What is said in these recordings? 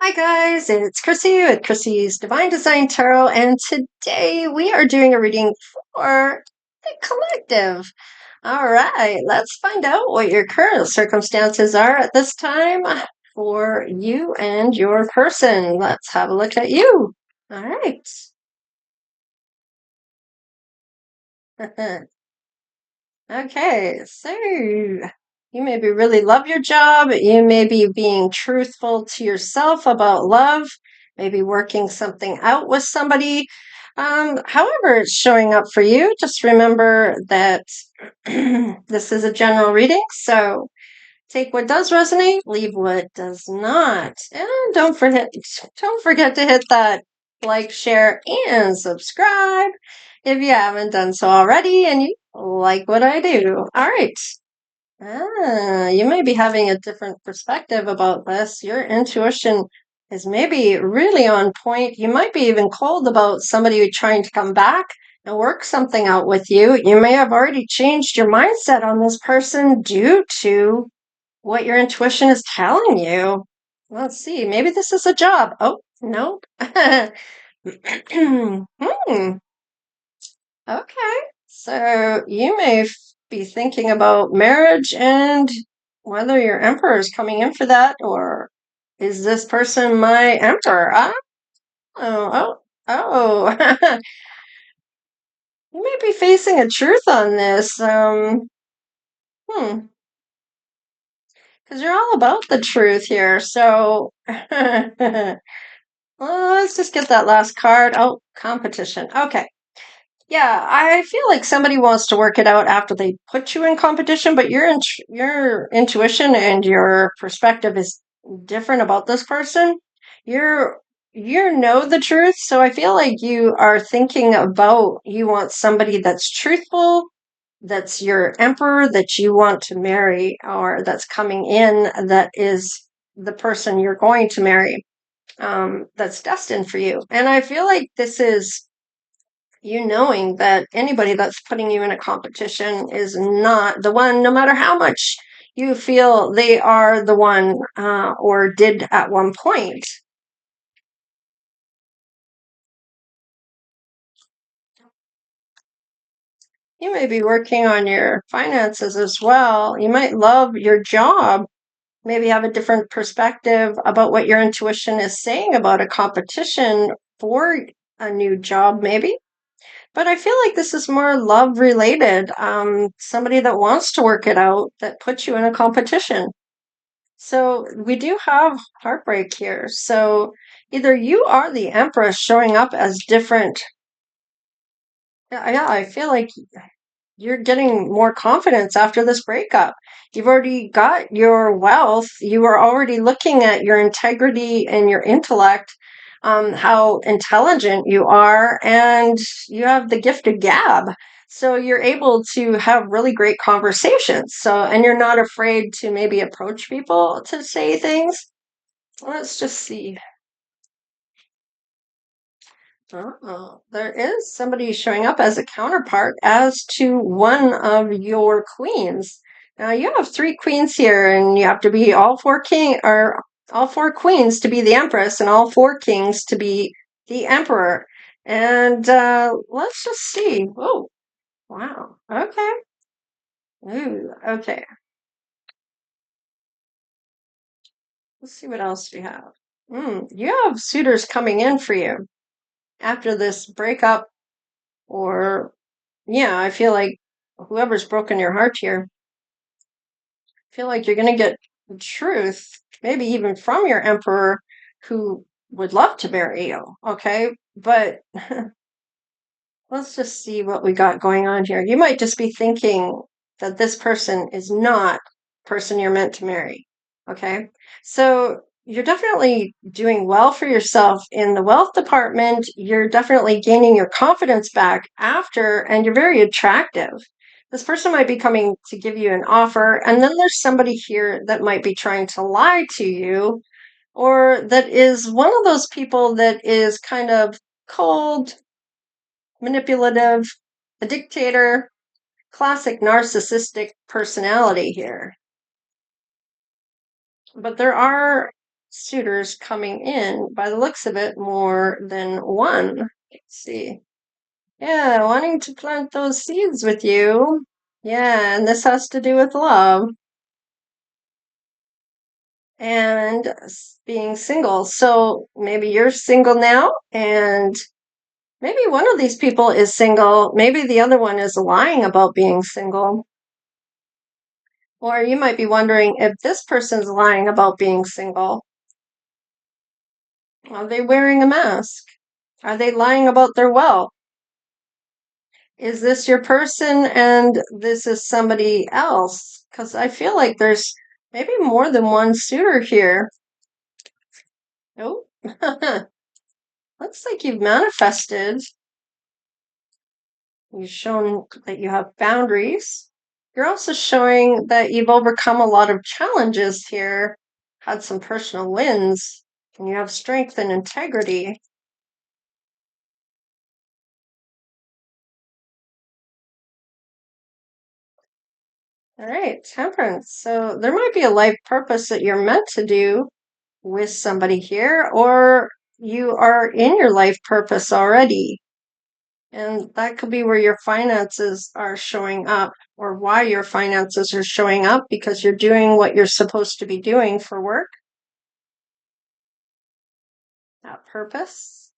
Hi guys, it's Chrissy with Chrissy's Divine Design Tarot, and today we are doing a reading for the collective. All right, let's find out what your current circumstances are at this time for you and your person. Let's have a look at you. All right. Okay, so you maybe really love your job. You may be being truthful to yourself about love, maybe working something out with somebody. However, it's showing up for you, just remember that this is a general reading. So take what does resonate, leave what does not. And don't forget to hit that like, share, and subscribe if you haven't done so already and you like what I do. All right. You may be having a different perspective about this. Your intuition is maybe really on point. You might be even cold about somebody trying to come back and work something out with you. You may have already changed your mindset on this person due to what your intuition is telling you. Let's see. Maybe this is a job. Oh, no. Hmm. Okay. So you may be thinking about marriage and whether your emperor is coming in for that, or is this person my emperor? Oh. You may be facing a truth on this. Because you're all about the truth here. So, well, let's just get that last card. Oh, competition. Okay. Yeah, I feel like somebody wants to work it out after they put you in competition, but your intuition and your perspective is different about this person. You're you know the truth, so I feel like you are thinking about you want somebody that's truthful, that's your emperor that you want to marry, or that's coming in that is the person you're going to marry, that's destined for you. And I feel like this is you knowing that anybody that's putting you in a competition is not the one, no matter how much you feel they are the one, or did at one point. You may be working on your finances as well. You might love your job, maybe have a different perspective about what your intuition is saying about a competition for a new job, maybe. But I feel like this is more love related. Somebody that wants to work it out that puts you in a competition. So we do have heartbreak here. So either you are the Empress showing up as different. Yeah, I feel like you're getting more confidence after this breakup. You've already got your wealth. You are already looking at your integrity and your intellect, how intelligent you are, and you have the gift of gab. So you're able to have really great conversations. So, and you're not afraid to maybe approach people to say things. Let's just see. Oh, there is somebody showing up as a counterpart as to one of your queens. Now you have three queens here, and you have to be all four king or all four queens to be the empress, and all four kings to be the emperor. And let's just see. Oh, wow. Okay. Ooh, okay. Let's see what else we have. You have suitors coming in for you after this breakup, or yeah, I feel like whoever's broken your heart here, I feel like you're going to get the truth, maybe even from your emperor who would love to marry you. Okay. But let's just see what we got going on here. You might just be thinking that this person is not the person you're meant to marry. Okay. So you're definitely doing well for yourself in the wealth department. You're definitely gaining your confidence back after, and you're very attractive. This person might be coming to give you an offer, and then there's somebody here that might be trying to lie to you, or that is one of those people that is kind of cold, manipulative, a dictator, classic narcissistic personality here. But there are suitors coming in. By the looks of it, more than one. Let's see. Yeah, wanting to plant those seeds with you. Yeah, and this has to do with love and being single. So maybe you're single now, and maybe one of these people is single. Maybe the other one is lying about being single. Or you might be wondering if this person's lying about being single. Are they wearing a mask? Are they lying about their wealth? Is this your person and this is somebody else? Because I feel like there's maybe more than one suitor here. Oh, looks like you've manifested. You've shown that you have boundaries. You're also showing that you've overcome a lot of challenges here, had some personal wins, and you have strength and integrity. All right, temperance. So there might be a life purpose that you're meant to do with somebody here, or you are in your life purpose already. And that could be where your finances are showing up, or why your finances are showing up, because you're doing what you're supposed to be doing for work. That purpose.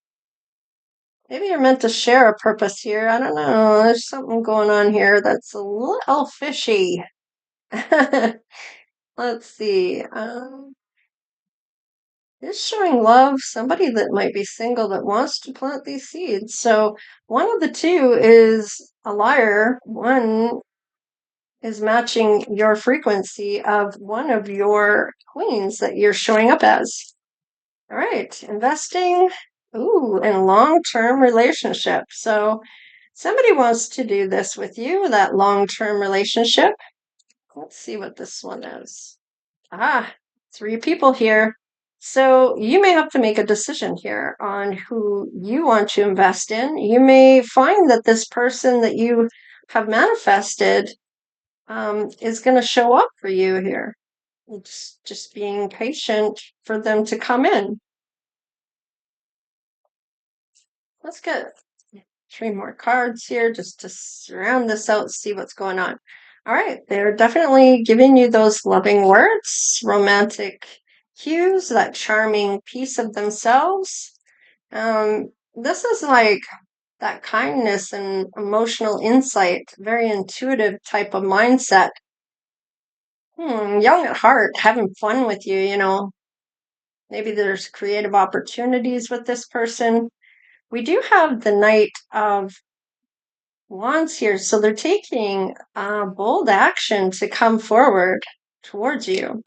Maybe you're meant to share a purpose here. I don't know. There's something going on here that's a little fishy. Let's see. Is showing love, somebody that might be single that wants to plant these seeds. So one of the two is a liar. One is matching your frequency of one of your queens that you're showing up as. All right, investing. Ooh, in long-term relationship. So somebody wants to do this with you, that long-term relationship. Let's see what this one is. Ah, three people here. So you may have to make a decision here on who you want to invest in. You may find that this person that you have manifested is going to show up for you here. It's just being patient for them to come in. Let's get three more cards here just to round this out, see what's going on. All right, they're definitely giving you those loving words, romantic cues, that charming piece of themselves. This is like that kindness and emotional insight, very intuitive type of mindset. Young at heart, having fun with you, maybe there's creative opportunities with this person. We do have the Knight of Wands here, so they're taking bold action to come forward towards you.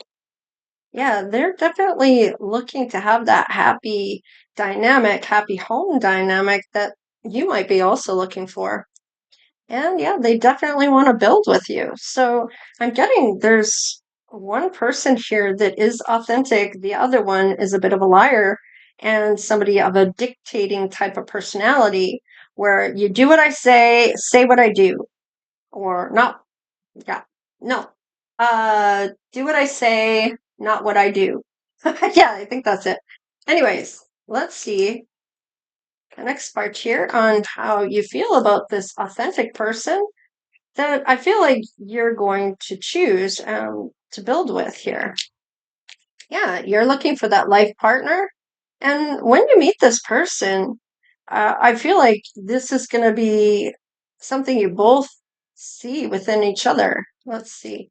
Yeah, they're definitely looking to have that happy dynamic, happy home dynamic that you might be also looking for. And yeah, they definitely want to build with you. So I'm getting there's one person here that is authentic, the other one is a bit of a liar and somebody of a dictating type of personality where you do what I say what I do, or not. Yeah, no. Do what I say, not what I do. Yeah, I think that's it. Anyways, let's see the next part here on how you feel about this authentic person that I feel like you're going to choose to build with here. Yeah, you're looking for that life partner. And when you meet this person, I feel like this is going to be something you both see within each other. Let's see.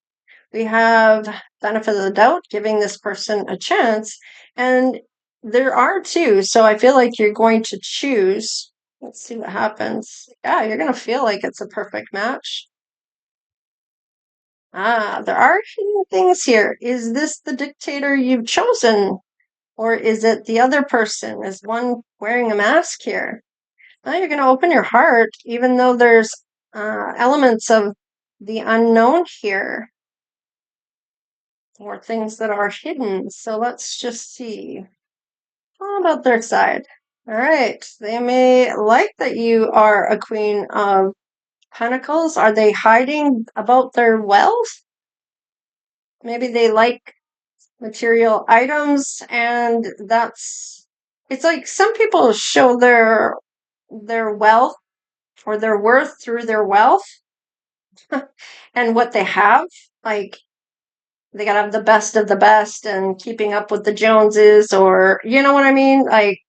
We have benefit of the doubt, giving this person a chance. And there are two. So I feel like you're going to choose. Let's see what happens. Yeah, you're going to feel like it's a perfect match. Ah, there are hidden things here. Is this the dictator you've chosen? Or is it the other person? Is one wearing a mask here? Now you're going to open your heart, even though there's elements of the unknown here, or things that are hidden. So let's just see. How about their side? All right. They may like that you are a queen of pentacles. Are they hiding about their wealth? Maybe they like material items, and it's like some people show their wealth or their worth through their wealth and what they have. Like they gotta have the best of the best and keeping up with the Joneses, or you know what I mean? Like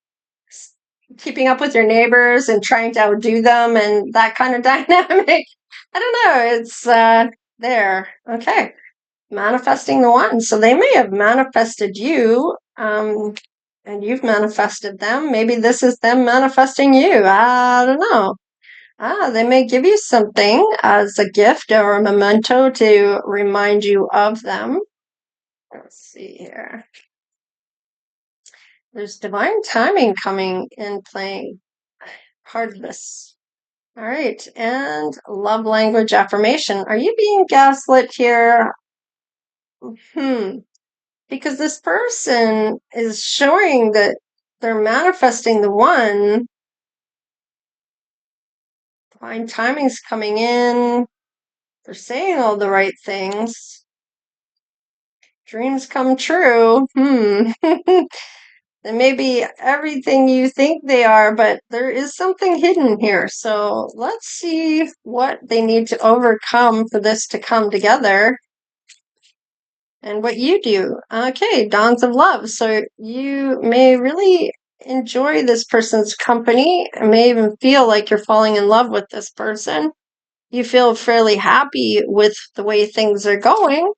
keeping up with your neighbors and trying to outdo them and that kind of dynamic. I don't know. It's there. Okay. Manifesting the one. So they may have manifested you, and you've manifested them. Maybe this is them manifesting you. I don't know. They may give you something as a gift or a memento to remind you of them. Let's see here. There's divine timing coming in playing part of this. All right. And love language affirmation. Are you being gaslit here? Because this person is showing that they're manifesting the one. Divine timing's coming in. They're saying all the right things. Dreams come true. They may be everything you think they are, but there is something hidden here. So let's see what they need to overcome for this to come together. And what you do. Okay, dawns of love. So you may really enjoy this person's company, and may even feel like you're falling in love with this person. You feel fairly happy with the way things are going.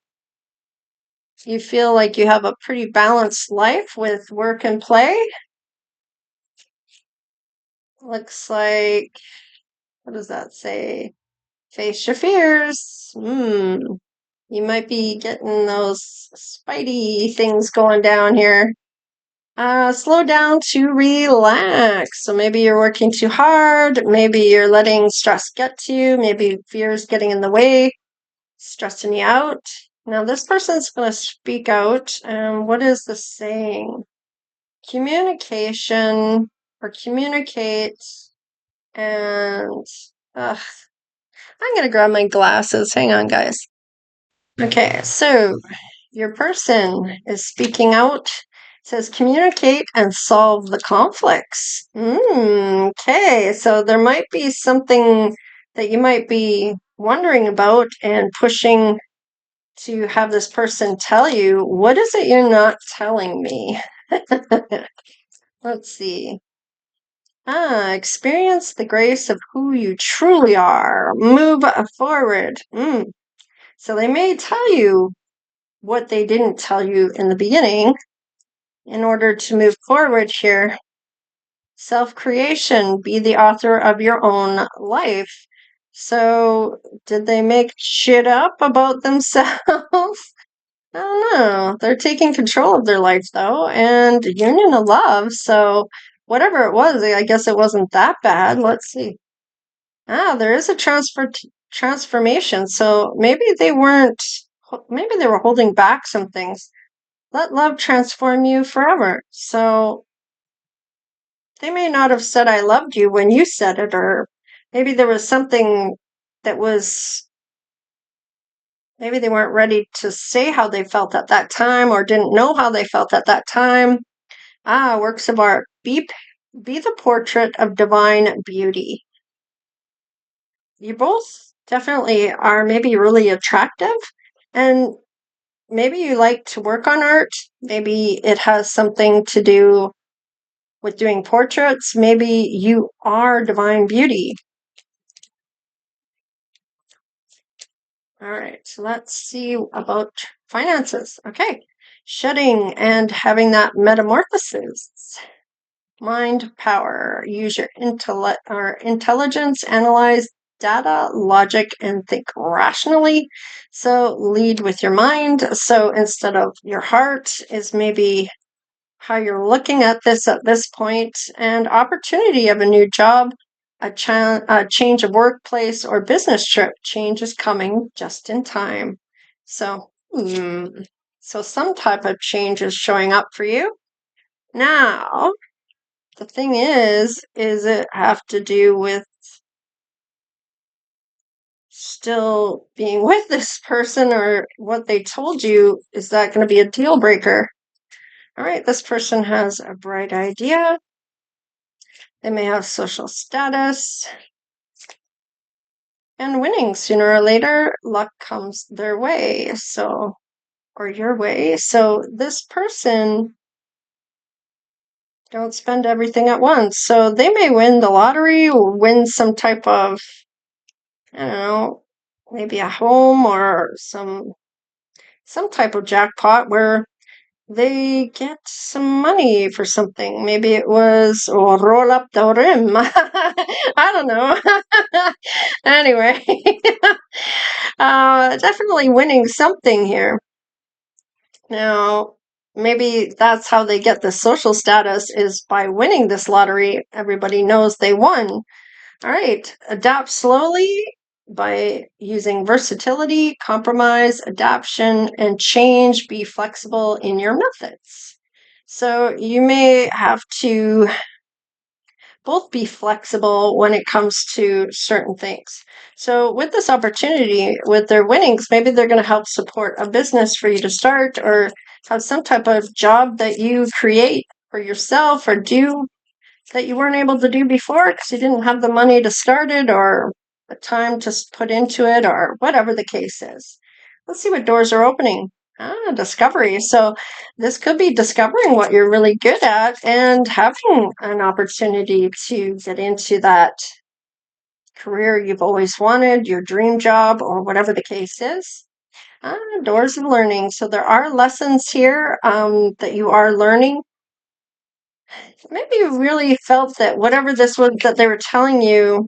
You feel like you have a pretty balanced life with work and play. Looks like, what does that say? Face your fears. You might be getting those spidey things going down here. Slow down to relax. So maybe you're working too hard. Maybe you're letting stress get to you. Maybe fear's getting in the way, stressing you out. Now, this person's going to speak out. And what is the saying? Communication or communicate. And I'm going to grab my glasses. Hang on, guys. Okay, so your person is speaking out. It says communicate and solve the conflicts. Okay, so there might be something that you might be wondering about and pushing to have this person tell you. What is it you're not telling me? Let's see. Experience the grace of who you truly are. Move forward. So they may tell you what they didn't tell you in the beginning in order to move forward here. Self-creation, be the author of your own life. So did they make shit up about themselves? I don't know. They're taking control of their life though, and union of love. So whatever it was, I guess it wasn't that bad. Let's see. There is a transformation. So maybe they were holding back some things. Let love transform you forever. So they may not have said I loved you when you said it, or maybe there was something that was, maybe they weren't ready to say how they felt at that time or didn't know how they felt at that time. Works of art. Be the portrait of divine beauty. You both definitely are maybe really attractive, and maybe you like to work on art. Maybe it has something to do with doing portraits. Maybe you are divine beauty. All right, so let's see about finances. Okay, shedding and having that metamorphosis. Mind power. Use your intelligence, analyze data, logic, and think rationally. So lead with your mind. So instead of your heart is maybe how you're looking at this point, and opportunity of a new job, a change of workplace or business trip. Change is coming just in time. So, so some type of change is showing up for you. Now, the thing is it have to do with still being with this person or what they told you, is that going to be a deal breaker? All right, this person has a bright idea. They may have social status. And winning sooner or later, luck comes their way. So, or your way. So this person, don't spend everything at once. So they may win the lottery or win some type of, I don't know, maybe a home or some type of jackpot where they get some money for something. Maybe it was roll up the rim. I don't know. Anyway, definitely winning something here. Now, maybe that's how they get the social status, is by winning this lottery. Everybody knows they won. All right, adapt slowly by using versatility, compromise, adaptation, and change. Be flexible in your methods. So you may have to both be flexible when it comes to certain things. So with this opportunity, with their winnings, maybe they're going to help support a business for you to start, or have some type of job that you create for yourself or do that you weren't able to do before because you didn't have the money to start it or the time to put into it, or whatever the case is. Let's see what doors are opening. Discovery. So this could be discovering what you're really good at and having an opportunity to get into that career you've always wanted, your dream job, or whatever the case is. Doors of learning. So there are lessons here that you are learning. Maybe you really felt that whatever this was that they were telling you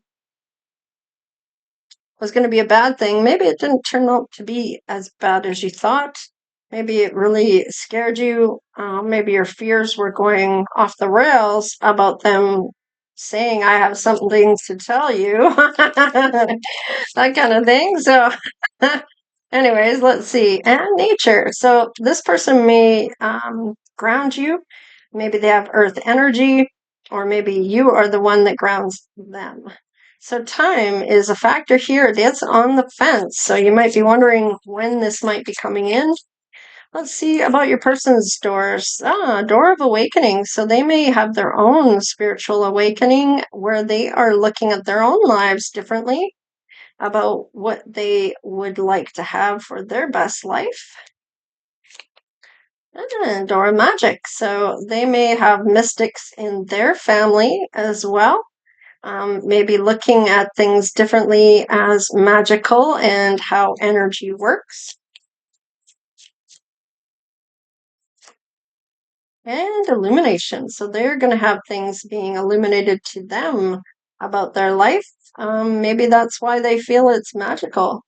was going to be a bad thing. Maybe it didn't turn out to be as bad as you thought. Maybe it really scared you. Maybe your fears were going off the rails about them saying, I have something to tell you. That kind of thing. So, anyways, let's see. And nature. So, this person may ground you. Maybe they have earth energy, or maybe you are the one that grounds them. So, time is a factor here that's on the fence. So, you might be wondering when this might be coming in. Let's see about your person's doors. Door of awakening. So they may have their own spiritual awakening where they are looking at their own lives differently, about what they would like to have for their best life. Door of magic. So they may have mystics in their family as well. Maybe looking at things differently as magical and how energy works. And illumination. So they're going to have things being illuminated to them about their life. Maybe that's why they feel it's magical.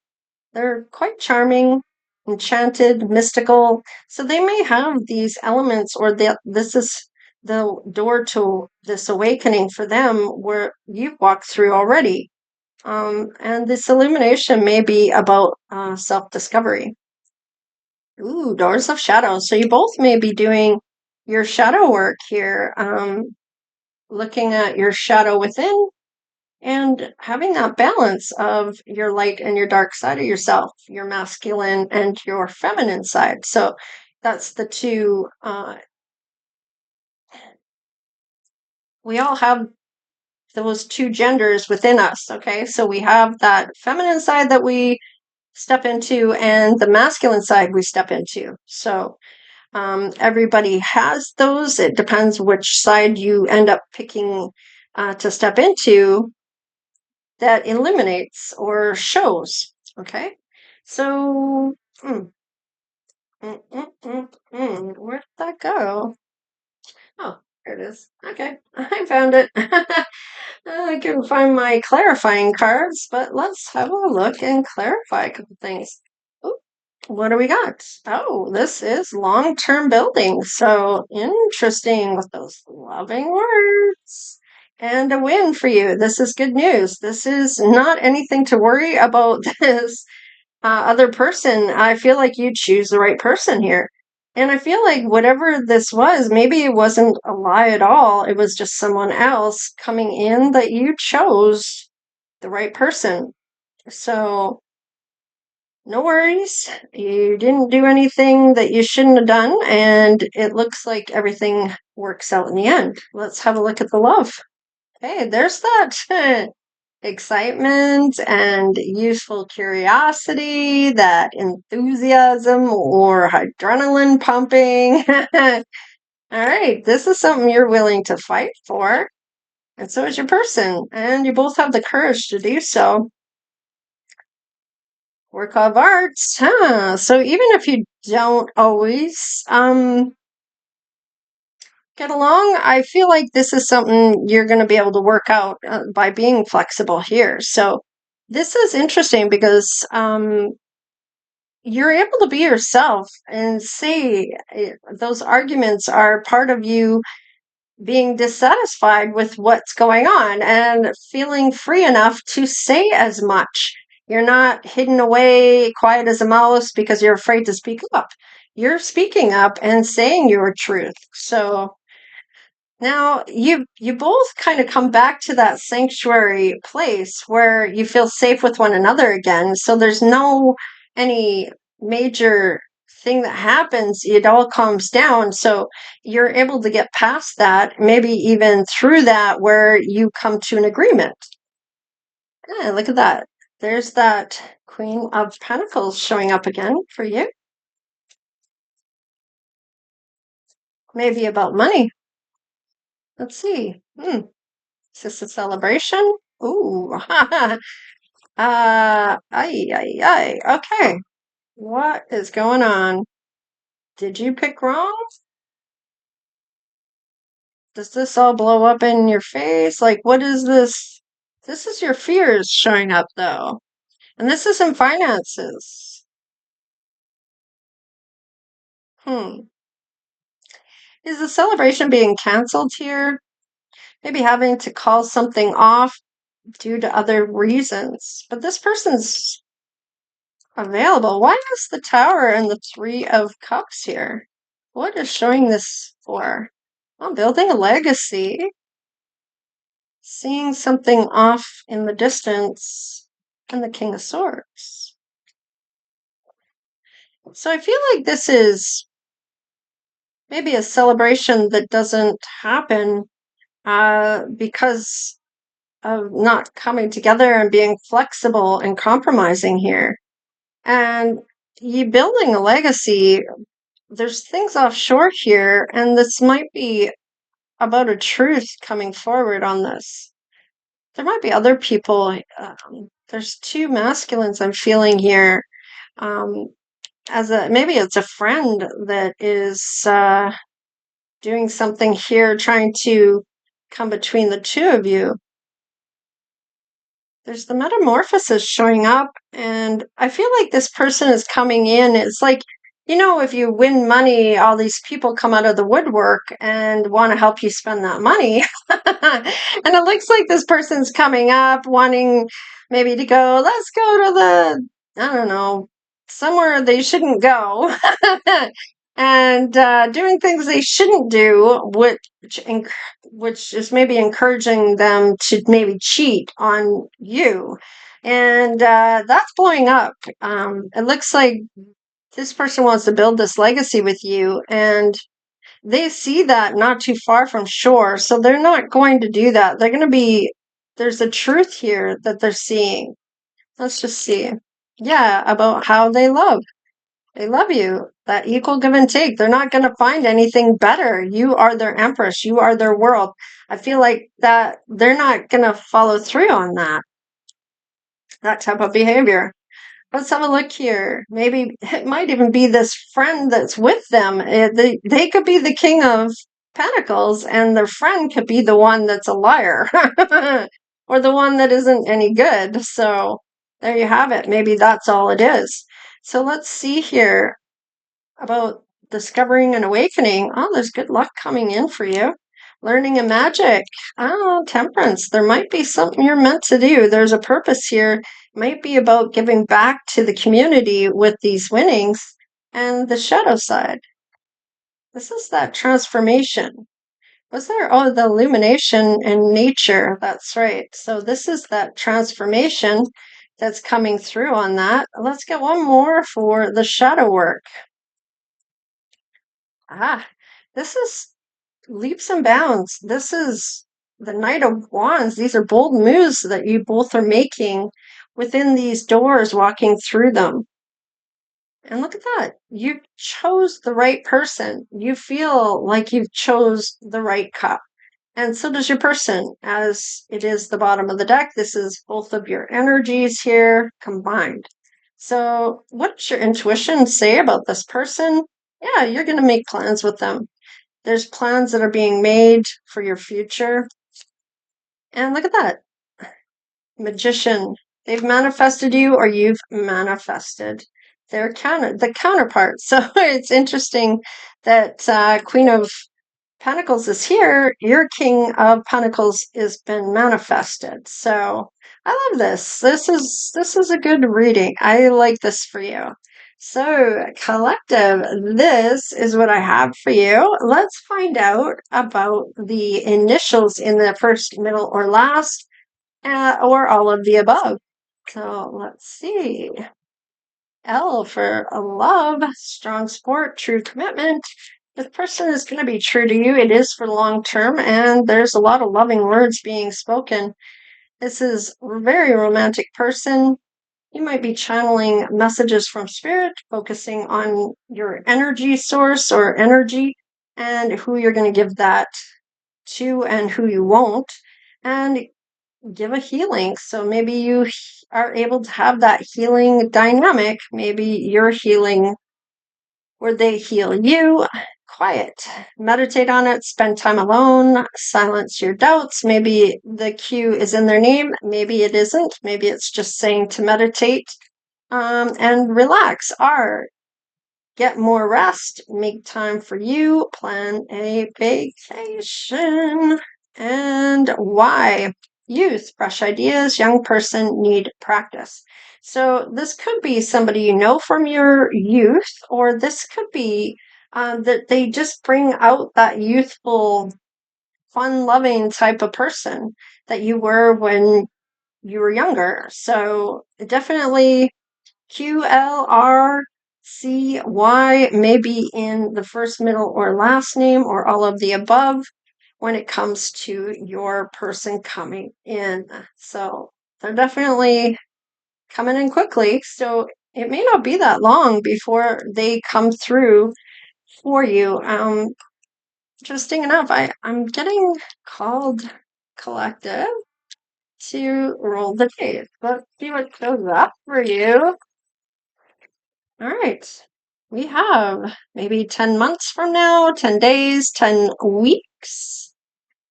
They're quite charming, enchanted, mystical. So they may have these elements, or that this is the door to this awakening for them where you've walked through already. And this illumination may be about self-discovery. Ooh, doors of shadow. So you both may be doing your shadow work here, looking at your shadow within and having that balance of your light and your dark side of yourself, your masculine and your feminine side. So that's the two. We all have those two genders within us. Okay. So we have that feminine side that we step into and the masculine side we step into. So everybody has those. It depends which side you end up picking to step into that illuminates or shows. Okay, so where did that go? Oh, there it is. Okay, I found it. I couldn't find my clarifying cards, but let's have a look and clarify a couple things. Ooh, what do we got? Oh, this is long-term building. So interesting with those loving words. And a win for you. This is good news. This is not anything to worry about this other person. I feel like you choose the right person here. And I feel like whatever this was, maybe it wasn't a lie at all. It was just someone else coming in that you chose the right person. So No worries. You didn't do anything that you shouldn't have done, and it looks like everything works out in the end. Let's have a look at the love. Hey, there's that excitement and useful curiosity, that enthusiasm or adrenaline pumping. All right, this is something you're willing to fight for, and so is your person, and you both have the courage to do so. Work of arts, huh? So even if you don't always get along, I feel like this is something you're going to be able to work out by being flexible here. So this is interesting because you're able to be yourself and say those arguments are part of you being dissatisfied with what's going on and feeling free enough to say as much. You're not hidden away, quiet as a mouse because you're afraid to speak up. You're speaking up and saying your truth. So now you both kind of come back to that sanctuary place where you feel safe with one another again. So there's no any major thing that happens. It all calms down. So you're able to get past that, maybe even through that where you come to an agreement. Yeah, look at that. There's that Queen of Pentacles showing up again for you. Maybe about money. Let's see. Is this a celebration? Ooh. Ay, ay, ay. Okay. What is going on? Did you pick wrong? Does this all blow up in your face? Like, what is this? This is your fears showing up, though. And this is in finances. Hmm. Is the celebration being canceled here? Maybe having to call something off due to other reasons. But this person's available. Why is the Tower and the Three of Cups here? What is showing this for? I'm building a legacy. Seeing something off in the distance, and the King of Swords. So I feel like this is maybe a celebration that doesn't happen because of not coming together and being flexible and compromising here. And you building a legacy, there's things offshore here, and this might be about a truth coming forward on this. There might be other people. There's two masculines I'm feeling here. Um, as a maybe it's a friend that is doing something here, trying to come between the two of you. There's the metamorphosis showing up, and I feel like this person is coming in. It's like, if you win money, all these people come out of the woodwork and want to help you spend that money. And it looks like this person's coming up wanting maybe to go, let's go to I don't know, somewhere they shouldn't go. And doing things they shouldn't do, which is maybe encouraging them to maybe cheat on you. And that's blowing up. It looks like this person wants to build this legacy with you, and they see that not too far from shore. So they're not going to do that. They're going to there's a truth here that they're seeing. Let's just see. Yeah, about how they love. They love you. That equal give and take. They're not going to find anything better. You are their empress. You are their world. I feel like that they're not going to follow through on that type of behavior. Let's have a look here. Maybe it might even be this friend that's with them. They could be the king of pentacles, and their friend could be the one that's a liar or the one that isn't any good. So there you have it. Maybe that's all it is. So let's see here about discovering and awakening. Oh, there's good luck coming in for you. Learning a magic. Oh, temperance. There might be something you're meant to do. There's a purpose here. It might be about giving back to the community with these winnings. And the shadow side. This is that transformation. Was there? Oh, the illumination in nature. That's right. So this is that transformation. that's coming through on that. Let's get one more for the shadow work. Ah, this is leaps and bounds. This is the Knight of Wands. These are bold moves that you both are making within these doors, walking through them. And look at that. You chose the right person. You feel like you've chose the right cup. And so does your person, as it is the bottom of the deck. This is both of your energies here combined. So what does your intuition say about this person? Yeah, you're going to make plans with them. There's plans that are being made for your future. And look at that. Magician. They've manifested you or you've manifested the counterpart. So it's interesting that Queen of Pentacles is here, your King of Pentacles has been manifested. So I love this. This is a good reading. I like this for you. So, collective, this is what I have for you. Let's find out about the initials in the first, middle, or last, or all of the above. So let's see. L for a love, strong support, true commitment. This person is going to be true to you. It is for long term, and there's a lot of loving words being spoken. This is a very romantic person. You might be channeling messages from spirit, focusing on your energy source or energy and who you're going to give that to and who you won't. And give a healing. So maybe you are able to have that healing dynamic. Maybe you're healing where they heal you. Quiet. Meditate on it. Spend time alone. Silence your doubts. Maybe the Q is in their name. Maybe it isn't. Maybe it's just saying to meditate and relax. R. Get more rest. Make time for you. Plan a vacation. And Y. Youth. Fresh ideas. Young person. Need practice. So this could be somebody you know from your youth, or this could be that they just bring out that youthful, fun-loving type of person that you were when you were younger. So definitely QLRCY may be in the first, middle, or last name, or all of the above when it comes to your person coming in. So they're definitely coming in quickly. So it may not be that long before they come through for you. Interesting enough, I'm getting called collective to roll the dice. Let's see what shows up for you. All right. We have maybe 10 months from now, 10 days, 10 weeks.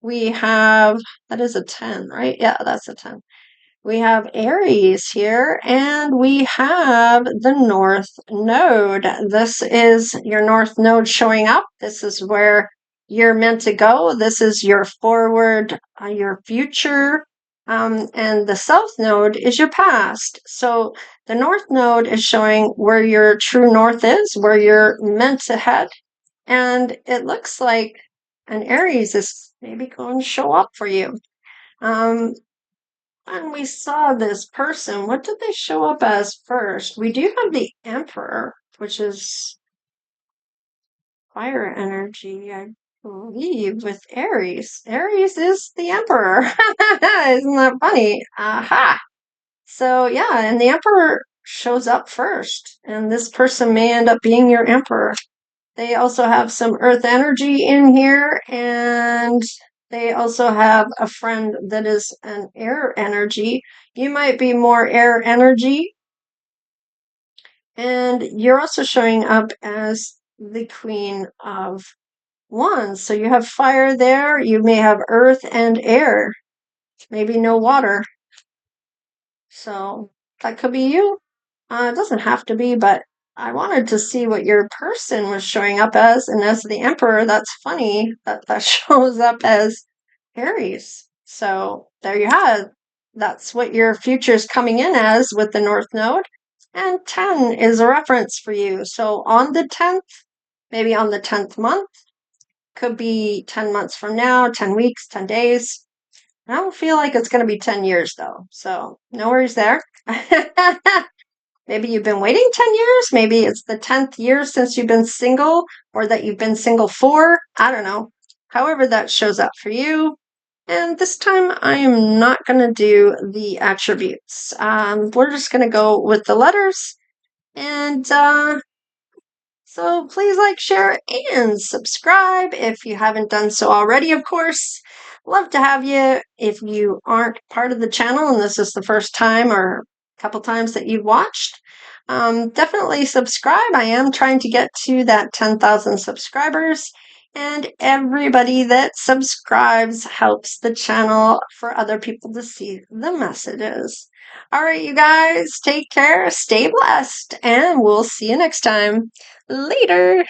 We have, that is a 10, right? Yeah, that's a 10. We have Aries here, and we have the North Node. This is your North Node showing up. This is where you're meant to go. This is your forward, your future. And the South Node is your past. So the North Node is showing where your true North is, where you're meant to head. And it looks like an Aries is maybe going to show up for you. When we saw this person, what did they show up as first? We do have the Emperor, which is fire energy, I believe, with Aries. Aries is the Emperor. Isn't that funny? Aha. So, yeah, and the Emperor shows up first, and this person may end up being your Emperor. They also have some earth energy in here, and they also have a friend that is an air energy. You might be more air energy, and you're also showing up as the Queen of Wands. So you have fire there. You may have earth and air, maybe no water. So that could be you. It doesn't have to be, but I wanted to see what your person was showing up as, and as the Emperor, that's funny that that shows up as Aries. So there you have it. That's what your future is coming in as with the North Node. And 10 is a reference for you. So on the 10th, maybe on the 10th month, could be 10 months from now, 10 weeks, 10 days. I don't feel like it's going to be 10 years though. So no worries there. Maybe you've been waiting 10 years. Maybe it's the 10th year since you've been single, or that you've been single for. I don't know. However, that shows up for you. And this time I am not going to do the attributes. We're just going to go with the letters. And so please like, share, and subscribe if you haven't done so already, of course. Love to have you. If you aren't part of the channel and this is the first time or a couple times that you've watched, definitely subscribe. I am trying to get to that 10,000 subscribers, and everybody that subscribes helps the channel for other people to see the messages. All right, you guys, take care, stay blessed, and we'll see you next time. Later.